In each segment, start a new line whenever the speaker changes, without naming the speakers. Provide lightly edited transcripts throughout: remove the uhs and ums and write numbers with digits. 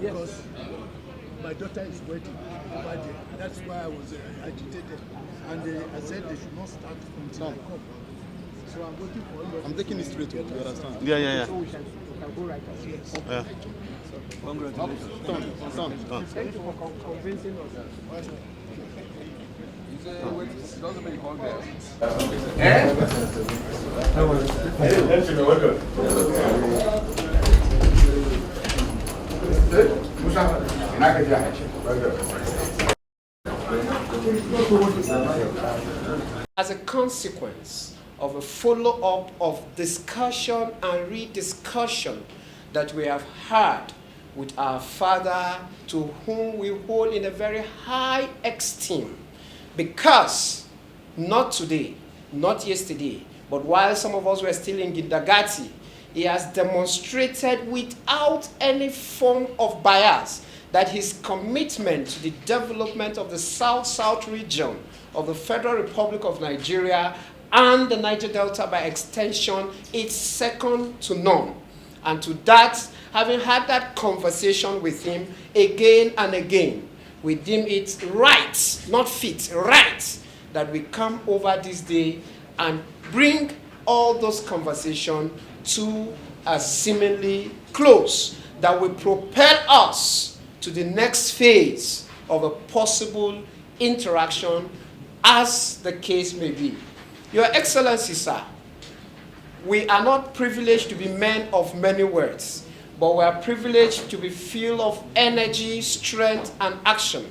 because my daughter is waiting over there. That's why I was agitated. And I said they should not start until I come. So I'm waiting for all.
I'm taking it straight, you understand?
Yeah.
So we can go right as yes.
Yeah.
Congratulations. Done.
Thank you for convincing us.
As a consequence of a follow-up of discussion and rediscussion that we have had with our father, to whom we hold in a very high esteem, because not today, not yesterday, but while some of us were still in Gindagati, he has demonstrated without any form of bias that his commitment to the development of the South-South region of the Federal Republic of Nigeria and the Niger Delta by extension is second to none. And to that, having had that conversation with him again and again, we deem it right, not fit, right, that we come over this day and bring all those conversations to a seemingly close that will propel us to the next phase of a possible interaction, as the case may be. Your Excellency, sir, we are not privileged to be men of many words, but we are privileged to be filled of energy, strength, and action.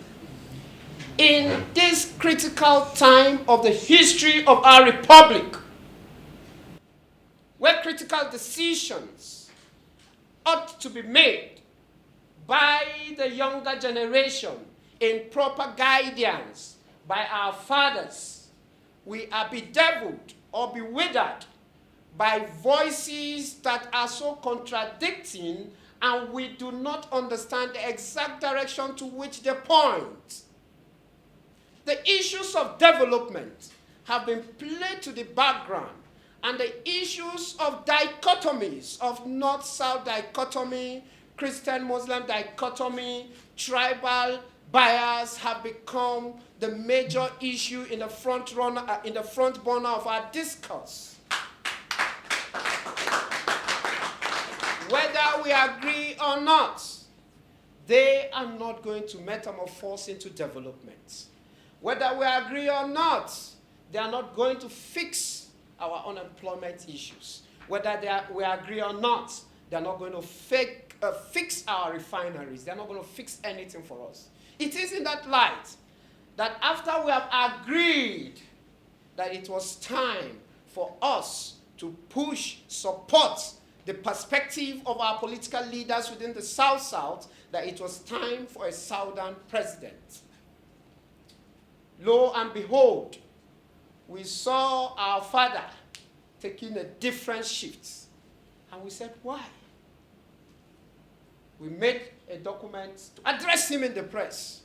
In this critical time of the history of our republic, where critical decisions ought to be made by the younger generation in proper guidance by our fathers, we are bedeviled or bewildered by voices that are so contradicting, and we do not understand the exact direction to which they point. The issues of development have been played to the background, and the issues of dichotomies, of North-South dichotomy, Christian-Muslim dichotomy, tribal bias have become the major issue in the front burner of our discourse. Whether we agree or not, they are not going to metamorphose into development. Whether we agree or not, they are not going to fix our unemployment issues. Whether we agree or not, they are not going to fix our refineries. They are not going to fix anything for us. It is in that light that after we have agreed that it was time for us to push, support the perspective of our political leaders within the South-South, that it was time for a Southern president. Lo and behold, we saw our father taking a different shift. And we said, why? We made a document to address him in the press.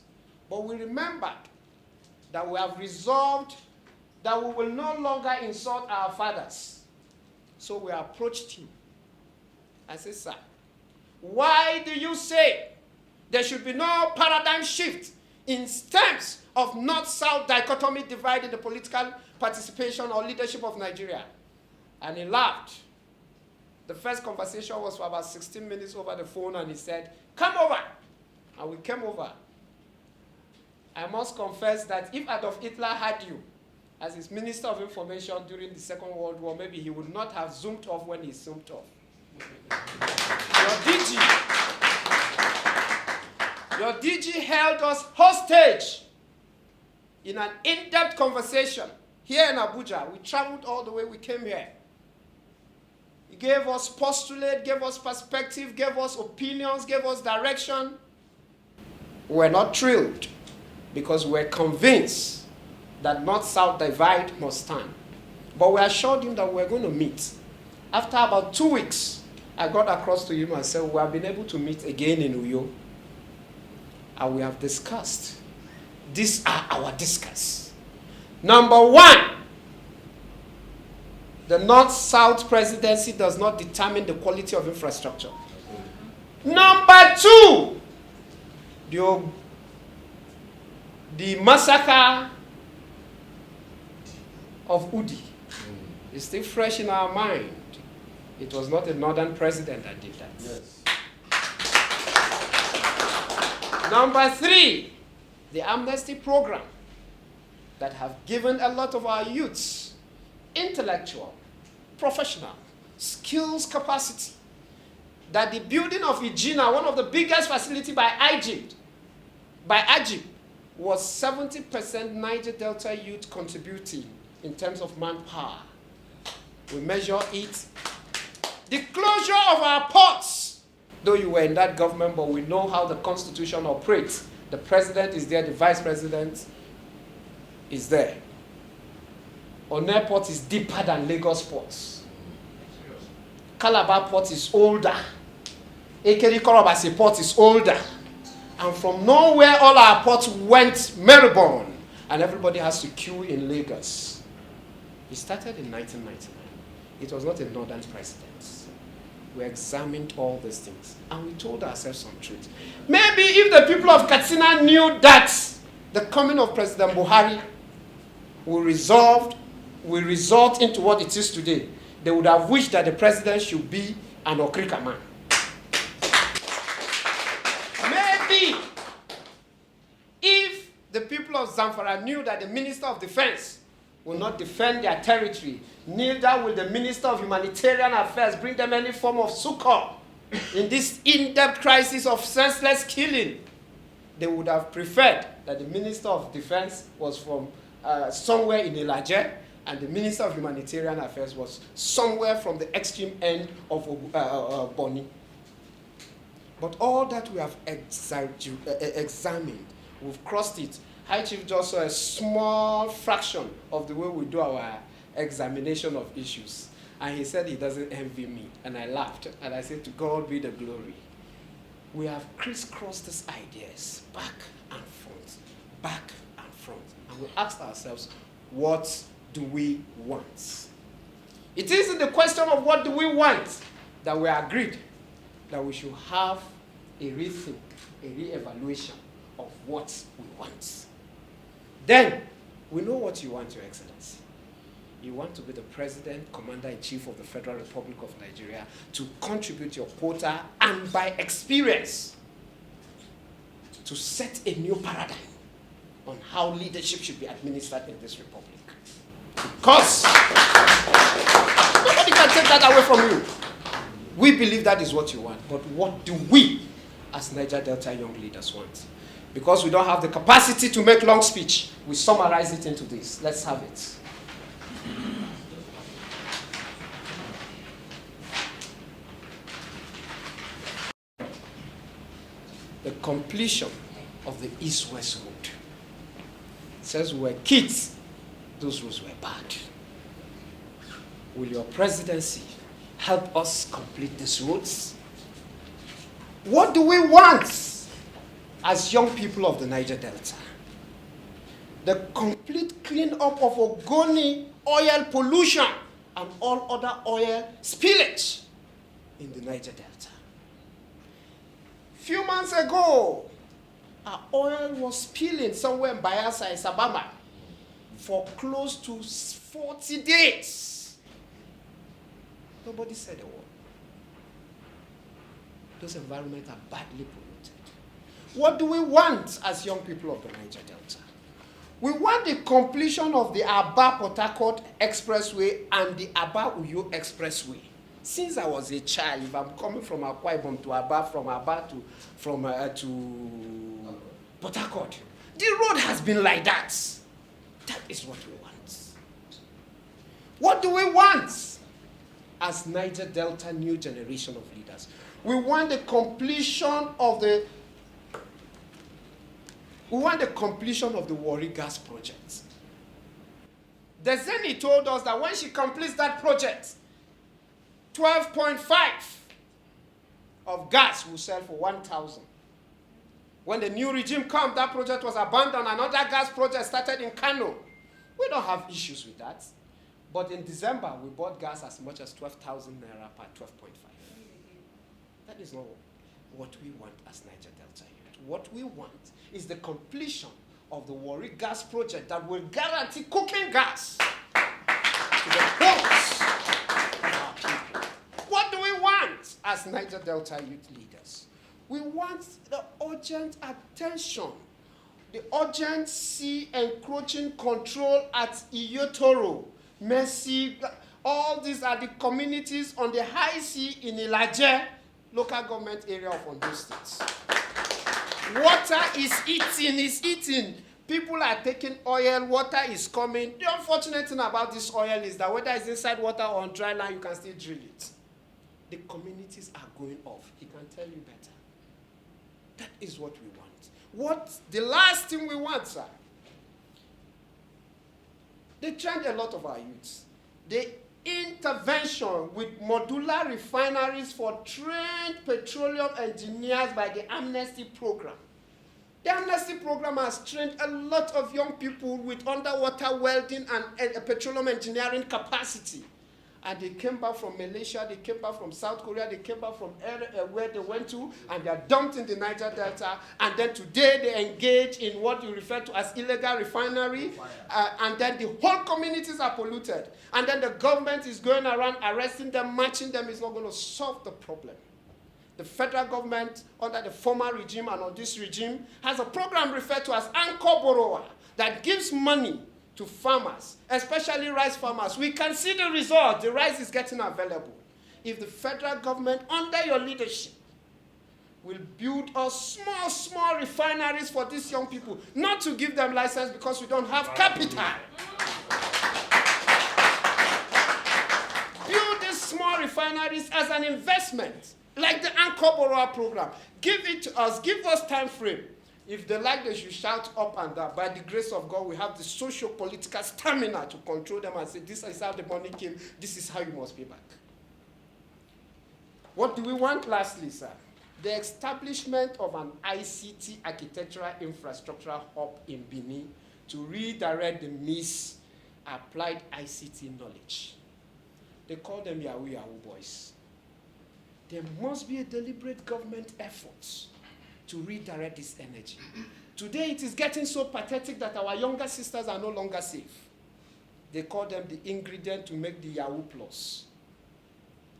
But we remembered that we have resolved that we will no longer insult our fathers. So we approached him. I said, sir, why do you say there should be no paradigm shift in terms of North-South dichotomy divide in the political participation or leadership of Nigeria? And he laughed. The first conversation was for about 16 minutes over the phone, and he said, come over. And we came over. I must confess that if Adolf Hitler had you as his Minister of Information during the Second World War, maybe he would not have zoomed off when he zoomed off. Your DG held us hostage in an in-depth conversation here in Abuja. We traveled all the way, we came here. He gave us postulate, gave us perspective, gave us opinions, gave us direction. We're not thrilled because we're convinced that North-South divide must stand. But we assured him that we're going to meet. After about 2 weeks, I got across to him and said, we have been able to meet again in Uyo. And we have discussed. These are our discuss. Number one, the North-South presidency does not determine the quality of infrastructure. Number two, the massacre of Udi is still fresh in our mind. It was not a northern president that did that.
Yes.
Number 3, the amnesty program that have given a lot of our youths intellectual, professional, skills capacity. That the building of Igina, one of the biggest facilities by Egypt, was 70% Niger Delta youth contributing in terms of manpower. We measure it. The closure of our ports, though you were in that government, but we know how the constitution operates. The president is there, the vice president is there. Onne port is deeper than Lagos ports. Calabar port is older. Ekeri Korobasi port is older. And from nowhere, all our ports went moribund. And everybody has to queue in Lagos. It started in 1999. It was not a northern president. We examined all these things. And we told ourselves some truth. Maybe if the people of Katsina knew that the coming of President Buhari will result into what it is today, they would have wished that the president should be an Okrika man. Maybe if the people of Zamfara knew that the Minister of Defense will not defend their territory, neither will the Minister of Humanitarian Affairs bring them any form of succor in this in-depth crisis of senseless killing, they would have preferred that the Minister of Defense was from somewhere in Ilaje, and the Minister of Humanitarian Affairs was somewhere from the extreme end of Boni. But all that we have examined, we've crossed it. High Chief just saw a small fraction of the way we do our examination of issues. And he said he doesn't envy me. And I laughed. And I said, to God be the glory. We have crisscrossed these ideas back and front, back and front. And we asked ourselves, what do we want? It is in the question of what do we want that we agreed that we should have a rethink, a re-evaluation of what we want. Then, we know what you want, Your Excellency. You want to be the President, Commander-in-Chief of the Federal Republic of Nigeria, to contribute your quota and by experience to set a new paradigm on how leadership should be administered in this republic. Because nobody can take that away from you. We believe that is what you want, but what do we as Niger Delta young leaders want? Because we don't have the capacity to make long speech, we summarize it into this. Let's have it. The completion of the East-West Road. It says we were kids, those roads were bad. Will your presidency help us complete these roads? What do we want as young people of the Niger Delta? The complete clean-up of Ogoni oil pollution and all other oil spillage in the Niger Delta. Few months ago, our oil was spilling somewhere in Bayelsa, in Sabama, for close to 40 days. Nobody said a word. Those environments are badly polluted. What do we want as young people of the Niger Delta? We want the completion of the Aba-Port Harcourt Expressway and the Aba-Uyo Expressway. Since I was a child, if I'm coming from Akwa Ibom to Aba, from Aba to Port Harcourt, the road has been like that. That is what we want. What do we want as Niger Delta new generation of leaders? We want the completion of the Warri gas project. Deseni told us that when she completes that project, 12.5 of gas will sell for 1,000. When the new regime came, that project was abandoned. Another gas project started in Kano. We don't have issues with that. But in December, we bought gas as much as 12,000 naira per 12.5. That is not what we want as Niger Delta youth. What we want is the completion of the Warri gas project that will guarantee cooking gas to the homes of our people. What do we want as Niger Delta Youth Leaders? We want the urgent attention, the urgency encroaching control at Iyotoro, Mercy. All these are the communities on the high sea in Ilaje, local government area of Ondo State. Water is eating. People are taking oil, water is coming. The unfortunate thing about this oil is that whether it's inside water or on dry land, you can still drill it. The communities are going off. He can tell you better. That is what we want. The last thing we want, sir? They trained a lot of our youths. The intervention with modular refineries for trained petroleum engineers by the Amnesty Program. The Amnesty Program has trained a lot of young people with underwater welding and petroleum engineering capacity. And they came back from Malaysia, they came back from South Korea, they came back from where they went to, and they are dumped in the Niger Delta. And then today they engage in what you refer to as illegal refinery. And then the whole communities are polluted. And then the government is going around arresting them, matching them. Is not going to solve the problem. The federal government, under the former regime and on this regime, has a program referred to as Anchor Borrower that gives money to farmers, especially rice farmers. We can see the result. The rice is getting available. If the federal government, under your leadership, will build us small refineries for these young people, not to give them license because we don't have capital. Build these small refineries as an investment, like the Anchor Borrower program. Give it to us. Give us time frame. If they like, they should shout up and down. By the grace of God, we have the socio-political stamina to control them and say, this is how the money came, this is how you must pay back. What do we want lastly, sir? The establishment of an ICT architectural infrastructural hub in Benin to redirect the misapplied ICT knowledge. They call them Yahoo boys. There must be a deliberate government effort to redirect this energy. Today it is getting so pathetic that our younger sisters are no longer safe. They call them the ingredient to make the Yahoo Plus.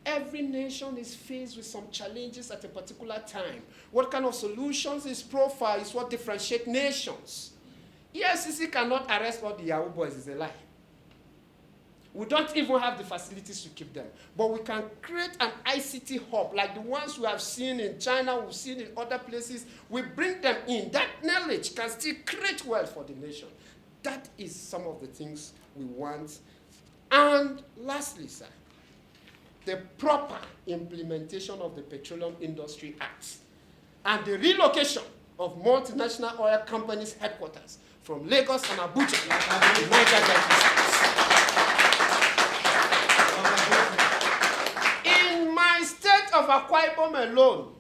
Every nation is faced with some challenges at a particular time. What kind of solutions is profile is what differentiates nations. EFCC cannot arrest all the Yahoo boys, is a lie. We don't even have the facilities to keep them. But we can create an ICT hub like the ones we have seen in China, we've seen in other places. We bring them in. That knowledge can still create wealth for the nation. That is some of the things we want. And lastly, sir, the proper implementation of the Petroleum Industry Act and the relocation of multinational oil companies' headquarters from Lagos and Abuja to Niger Delta. In my state of Akwa Ibom alone,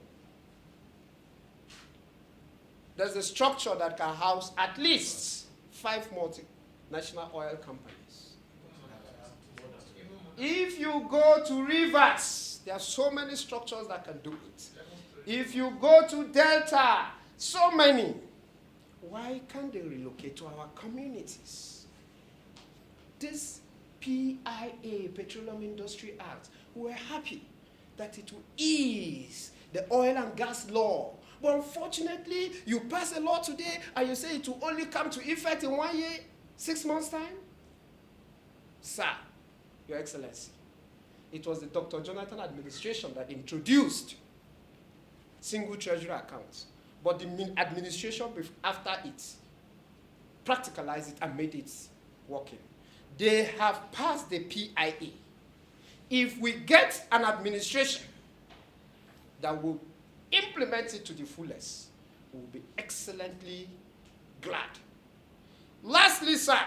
there's a structure that can house at least 5 multinational oil companies. If you go to Rivers, there are so many structures that can do it. If you go to Delta, so many. Why can't they relocate to our communities? This PIA, Petroleum Industry Act, we're happy that it will ease the oil and gas law. But unfortunately, you pass a law today and you say it will only come to effect in 1 year, 6 months' time? Sir, Your Excellency, it was the Dr. Jonathan administration that introduced single treasury accounts. But the administration after it practicalized it and made it working. They have passed the PIA. If we get an administration that will implement it to the fullest, we will be excellently glad. Lastly, sir,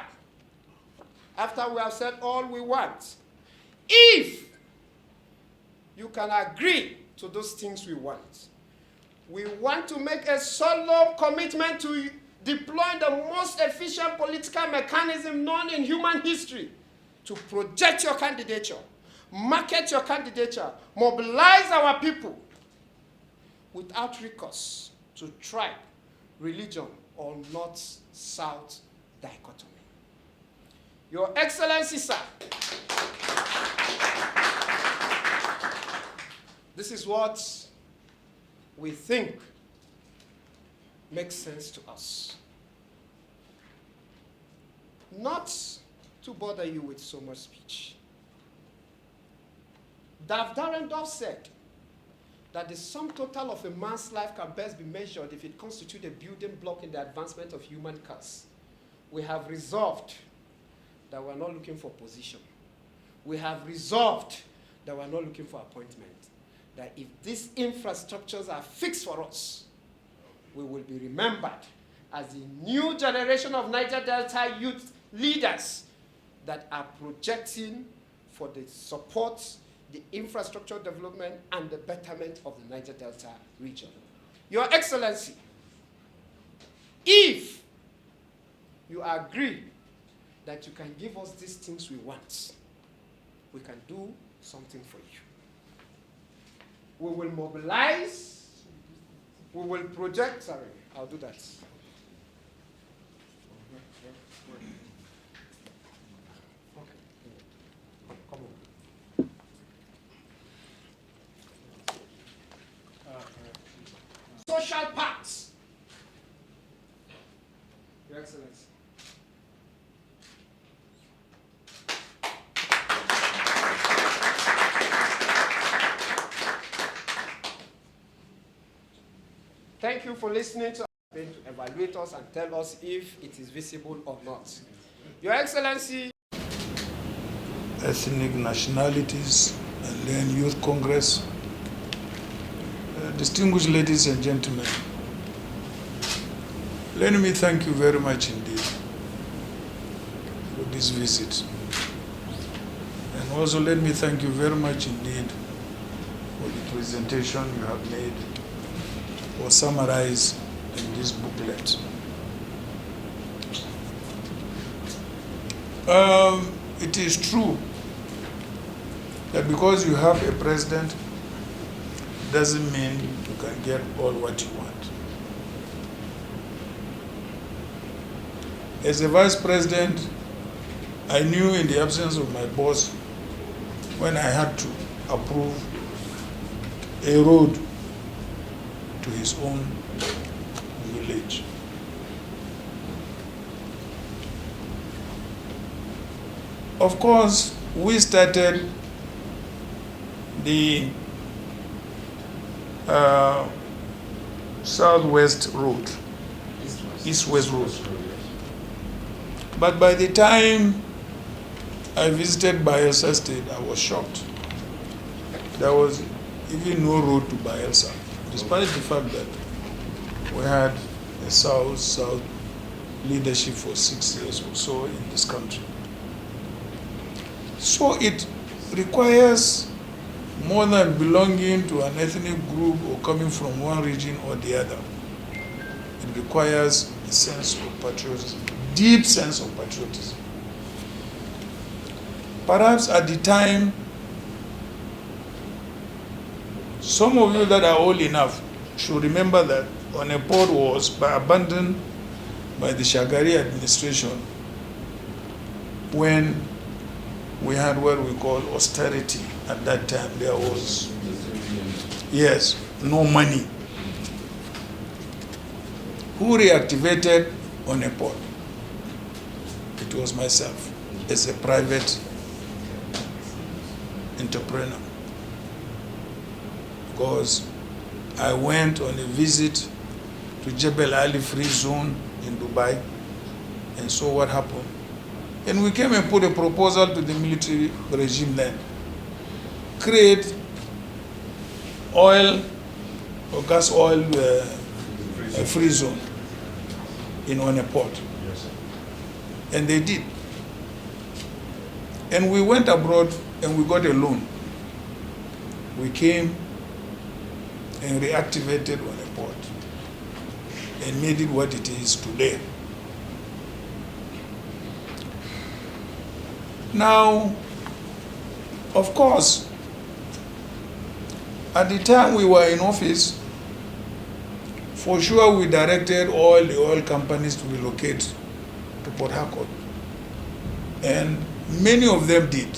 after we have said all we want, if you can agree to those things we want to make a solemn commitment to deploy the most efficient political mechanism known in human history to project your candidature, market your candidature, mobilize our people without recourse to tribe, religion, or north-south dichotomy. Your Excellency, sir, this is what we think makes sense to us. Not to bother you with so much speech. Darendorf said that the sum total of a man's life can best be measured if it constitutes a building block in the advancement of human cause. We have resolved that we're not looking for position. We have resolved that we're not looking for appointment. That if these infrastructures are fixed for us, we will be remembered as the new generation of Niger Delta Youth Leaders that are projecting for the support, the infrastructure development, and the betterment of the Niger Delta region. Your Excellency, if you agree that you can give us these things we want, we can do something for you. We will mobilize, we will project, sorry, I'll do that. Come on. Social Pact. Your Excellency. Thank you for listening to us, to evaluate us and tell us if it is visible or not. Your Excellency.
Ethnic Nationalities and then Youth Congress. Distinguished ladies and gentlemen, let me thank you very much indeed for this visit. And also let me thank you very much indeed for the presentation you have made or summarized in this booklet. It is true that because you have a president doesn't mean you can get all what you want. As a vice president, I knew in the absence of my boss when I had to approve a road to his own village. Of course, we started the Southwest Road, East-West Road. But by the time I visited Bayelsa State, I was shocked. There was even no road to Bayelsa, despite the fact that we had a South leadership for 6 years or so in this country. So it requires more than belonging to an ethnic group or coming from one region or the other. It requires a sense of patriotism, deep sense of patriotism. Perhaps at the time, some of you that are old enough should remember that Oneport was abandoned by the Shagari administration when we had what we call austerity. At that time, there was, yes, no money. Who reactivated Oneport? It was myself, as a private entrepreneur. Because I went on a visit to Jebel Ali Free Zone in Dubai and saw what happened. And we came and put a proposal to the military regime then. Create oil or gas oil a free zone in Oneport. Yes. And they did. And we went abroad and we got a loan. We came and reactivated Oneport and made it what it is today. Now, of course, at the time we were in office, For sure, we directed all the oil companies to relocate to Port Harcourt. And many of them did.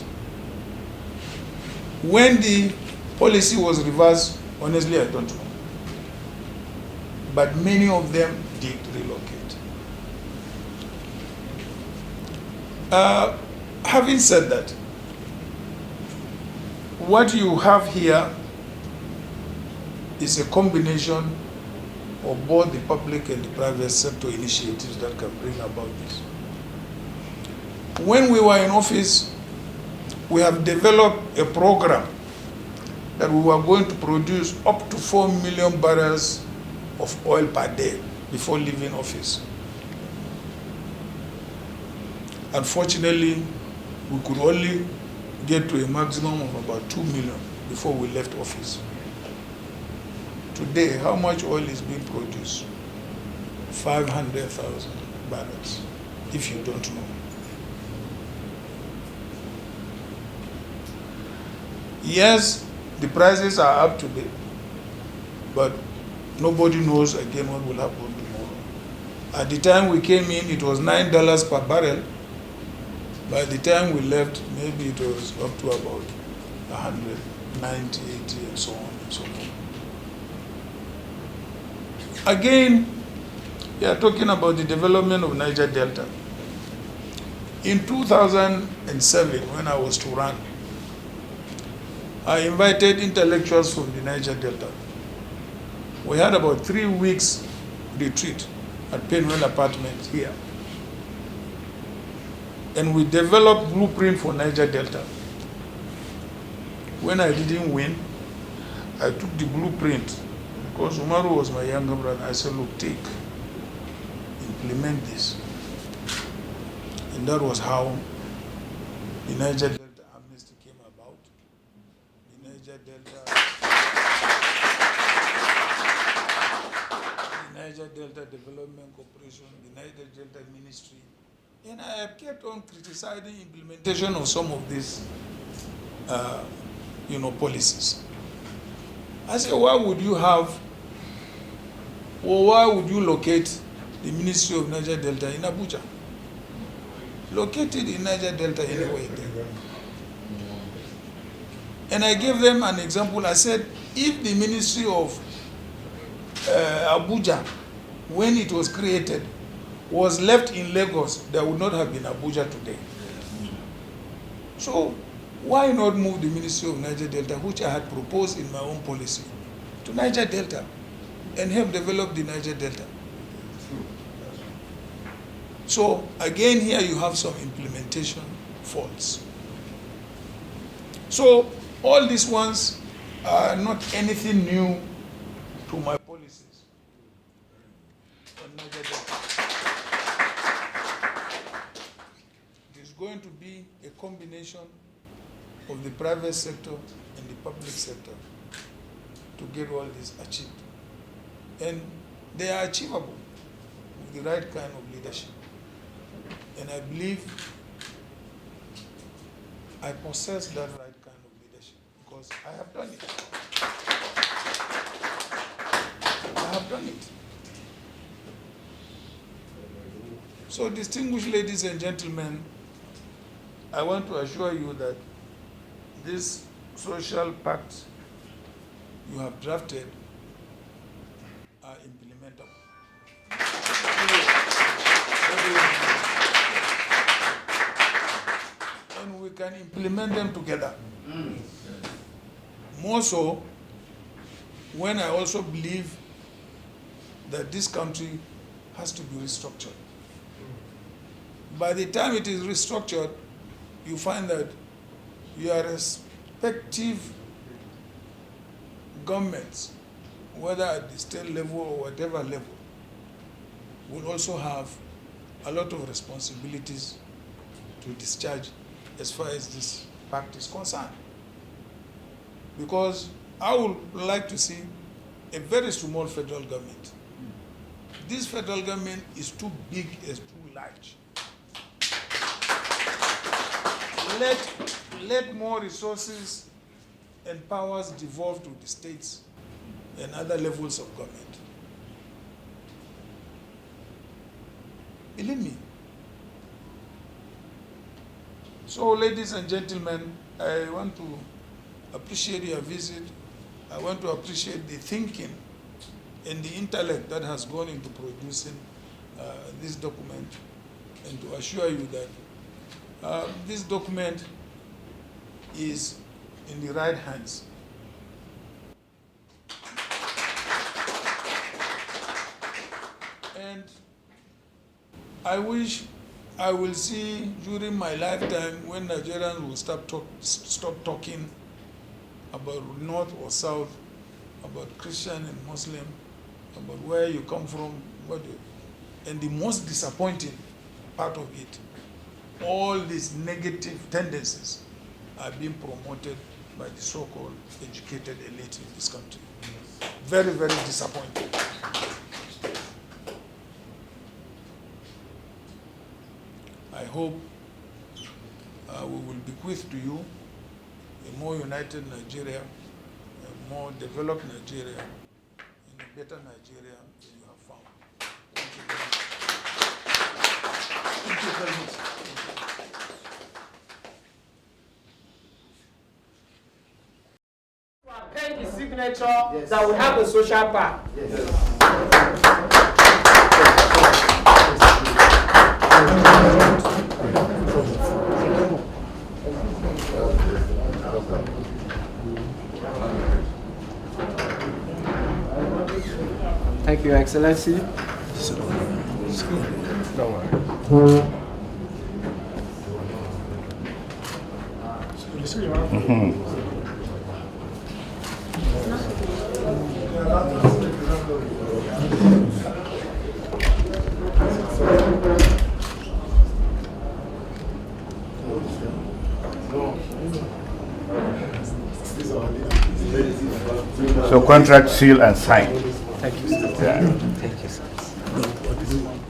When the policy was reversed, honestly, I don't know. But many of them did relocate. Having said that, what you have here is a combination of both the public and the private sector initiatives that can bring about this. When we were in office, we have developed a program that we were going to produce up to 4 million barrels of oil per day before leaving office. Unfortunately, we could only get to a maximum of about 2 million before we left office. Today, how much oil is being produced? 500,000 barrels, if you don't know. Yes, the prices are up today, but nobody knows again what will happen tomorrow. At the time we came in, it was $9 per barrel. By the time we left, maybe it was up to about 190, 80, and so on and so forth. Again, we are talking about the development of Niger Delta. In 2007, when I was to run, I invited intellectuals from the Niger Delta. We had about 3 weeks retreat at Penwell Apartments here. And we developed blueprint for Niger Delta. When I didn't win, I took the blueprint, because Umaru was my younger brother. I said, look, implement this. And that was how the Niger Delta amnesty came about. The Niger Delta Development Corporation, the Niger Delta Ministry. And I have kept on criticizing implementation of some of these, policies. I said, why would you locate the Ministry of Niger Delta in Abuja? Locate it in Niger Delta anyway. And I gave them an example. I said, if the Ministry of Abuja, when it was created, was left in Lagos, there would not have been Abuja today. So why not move the Ministry of Niger Delta, which I had proposed in my own policy, to Niger Delta and help develop the Niger Delta? So again, here you have some implementation faults. So all these ones are not anything new to my policies on Niger Delta. It is going to be a combination of the private sector and the public sector to get all this achieved. And they are achievable with the right kind of leadership. And I believe I possess that right kind of leadership because I have done it. I have done it. So, distinguished ladies and gentlemen, I want to assure you that this social pact you have drafted are implementable. And we can implement them together. More so, when I also believe that this country has to be restructured. By the time it is restructured, you find that your respective governments, whether at the state level or whatever level, will also have a lot of responsibilities to discharge as far as this pact is concerned. Because I would like to see a very small federal government. This federal government is too big and too large. Let more resources and powers devolve to the states and other levels of government. Believe me. So, ladies and gentlemen, I want to appreciate your visit. I want to appreciate the thinking and the intellect that has gone into producing this document, and to assure you that this document is in the right hands. And I wish I will see during my lifetime when Nigerians will stop talking about North or South, about Christian and Muslim, about where you come from, and the most disappointing part of it, all these negative tendencies are being promoted by the so-called educated elite in this country. Very, very disappointing. I hope we will bequeath to you a more united Nigeria, a more developed Nigeria, and a better Nigeria than you have found. Thank you very much.
Thank you. Append the signature that we have the Social Pact. Thank you, Your Excellency. Don't worry.
So contract, seal, and sign.
Thank you, sir.
Yeah.
Thank you, sir.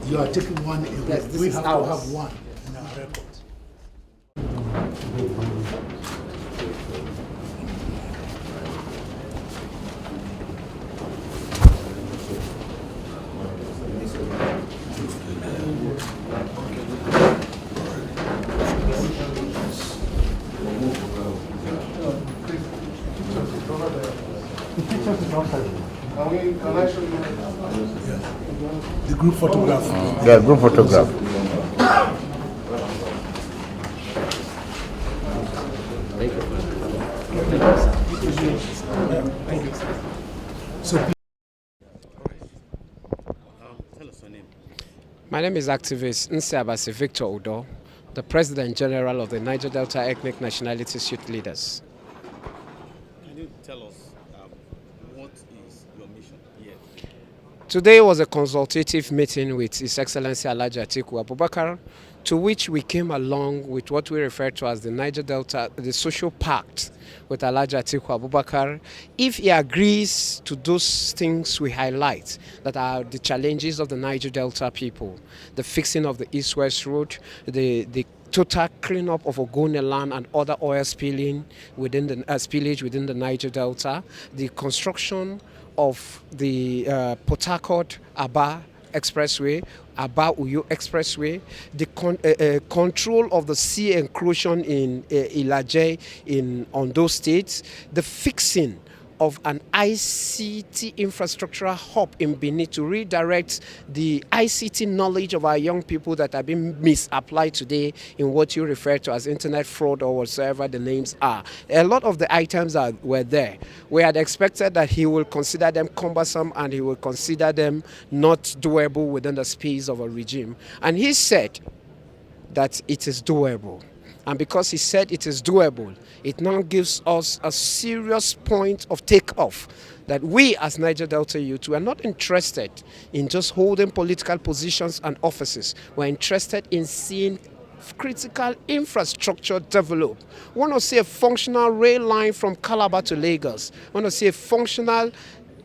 You are taking one away.
Yes, this
We
is
have
ours.
to have one in our records. The group photograph.
Yeah, group photograph.
So
Tell us your name.
My name is activist Nsiabasi Victor Udo, the President General of the Niger Delta Ethnic Nationalities Youth Leaders.
Can you tell us what is your mission here?
Today was a consultative meeting with His Excellency Atiku Abubakar, to which we came along with what we refer to as the Niger Delta, the Social Pact with Atiku Abubakar. If he agrees to those things we highlight that are the challenges of the Niger Delta people, the fixing of the East-West Road, the total cleanup of Ogone land and other oil spillage within the Niger Delta, the construction of the Port Harcourt-Aba Expressway, Aba-Uyo Expressway, the control of the sea encroachment in Ilaje in Ondo State, the fixing of an ICT infrastructural hub in Benin to redirect the ICT knowledge of our young people that are being misapplied today in what you refer to as internet fraud or whatsoever the names are. A lot of the items were there. We had expected that he will consider them cumbersome and he will consider them not doable within the space of a regime. And he said that it is doable. And because he said it is doable, it now gives us a serious point of takeoff that we as Niger Delta Youth, we are not interested in just holding political positions and offices. We're interested in seeing critical infrastructure develop. We want to see a functional rail line from Calabar to Lagos. We want to see a functional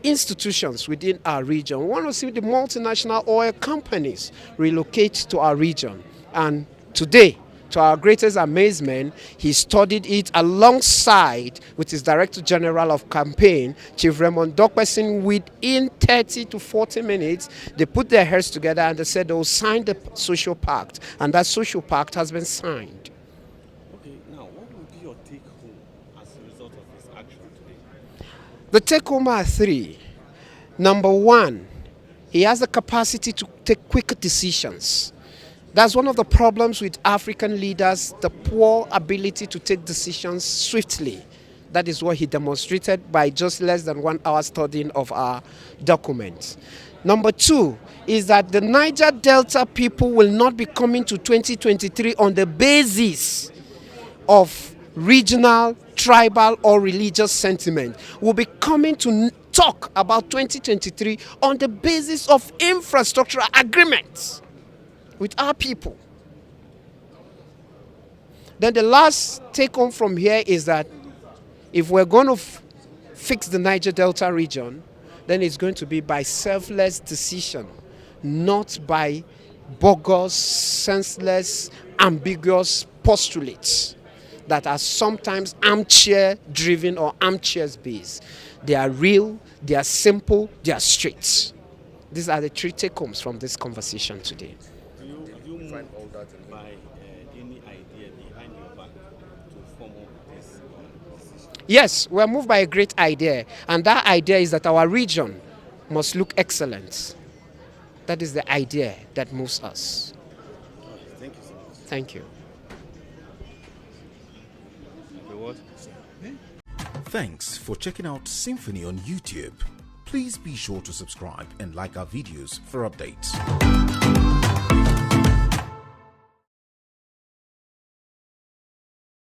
institutions within our region. We want to see the multinational oil companies relocate to our region. And today, To our greatest amazement, he studied it alongside with his Director General of Campaign, Chief Raymond Dokpesin. Within 30 to 40 minutes, they put their heads together and they said they will sign the Social Pact, and that Social Pact has been signed.
Okay, now what will be your take home as a result of this action today?
The take home are three. Number one, he has the capacity to take quick decisions. That's one of the problems with African leaders, the poor ability to take decisions swiftly. That is what he demonstrated by just less than 1 hour studying of our documents. Number two is that the Niger Delta people will not be coming to 2023 on the basis of regional, tribal, or religious sentiment. We'll be coming to talk about 2023 on the basis of infrastructural agreements with our people. Then the last take home from here is that if we're going to fix the Niger Delta region, then it's going to be by selfless decision, not by bogus, senseless, ambiguous postulates that are sometimes armchair driven or armchairs based. They are real, they are simple, they are straight. These are the three take homes from this conversation today.
You moved by any idea behind your back to form up this decision?
Yes, we're moved by a great idea, and that idea is that our region must look excellent. That is the idea that moves us.
Thank you so much.
Thank you.
Thanks for checking out SYMFONI on YouTube. Please be sure to subscribe and like our videos for updates.